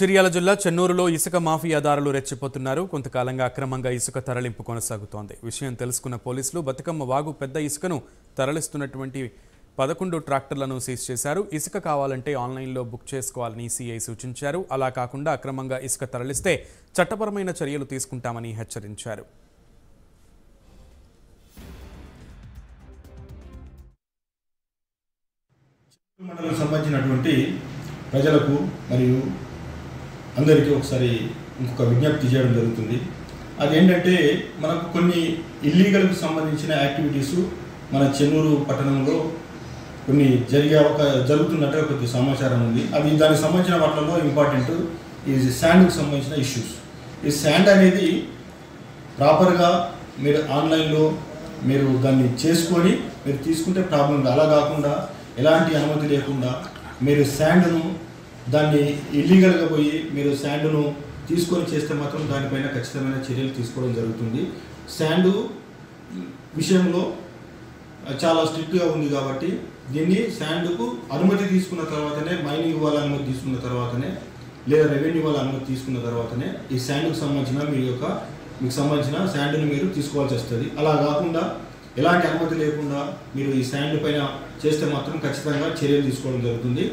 చిర్యాల జిల్లా చెన్నూరులో ఇసుక మాఫియాదారులు రెచ్చిపోతున్నారు. కొంతకాలంగా అక్రమంగా ఇసుక తరలింపు కొనసాగుతోంది. విషయం తెలుసుకున్న పోలీసులు బతుకమ్మ వాగు పెద్ద ఇసుకను తరలిస్తున్నటువంటి 11 ట్రాక్టర్లను సీజ్ చేశారు. ఇసుక కావాలంటే ఆన్లైన్లో బుక్ చేసుకోవాలని సీఐ సూచించారు. అలా కాకుండా అక్రమంగా ఇసుక తరలిస్తే చట్టపరమైన చర్యలు తీసుకుంటామని హెచ్చరించారు. మండలం సంబంధించినటువంటి ప్రజలకు మరియు అందరికీ ఒకసారి ఇంకొక విజ్ఞప్తి చేయడం జరుగుతుంది. అదేంటంటే మనకు కొన్ని ఇల్లీగల్కి సంబంధించిన యాక్టివిటీసు మన చెన్నూరు పట్టణంలో కొన్ని జరుగుతున్నట్టుగా కొద్ది సమాచారం ఉంది. అవి దానికి సంబంధించిన వాటిలో ఇంపార్టెంట్ ఈ శాండ్కి సంబంధించిన ఇష్యూస్. ఈ శాండ్ అనేది ప్రాపర్గా మీరు ఆన్లైన్లో మీరు దాన్ని చేసుకొని మీరు తీసుకుంటే ప్రాబ్లం లేదు. అలా కాకుండా ఎలాంటి అనుమతి లేకుండా మీరు శాండ్ను దాన్ని ఇల్లీగల్గా పోయి మీరు శాండ్ను తీసుకొని చేస్తే మాత్రం దానిపైన ఖచ్చితమైన చర్యలు తీసుకోవడం జరుగుతుంది. శాండు విషయంలో చాలా స్ట్రిక్ట్గా ఉంది కాబట్టి దీన్ని శాండ్కు అనుమతి తీసుకున్న తర్వాతనే, మైనింగ్ వాళ్ళ అనుమతి తీసుకున్న తర్వాతనే, లేదా రెవెన్యూ వాళ్ళ అనుమతి తీసుకున్న తర్వాతనే ఈ శాండ్కు సంబంధించిన మీకు సంబంధించిన శాండ్ను మీరు తీసుకోవాల్సి వస్తుంది. అలా కాకుండా ఎలాంటి అనుమతి లేకుండా మీరు ఈ శాండ్ పైన చేస్తే మాత్రం ఖచ్చితంగా చర్యలు తీసుకోవడం జరుగుతుంది.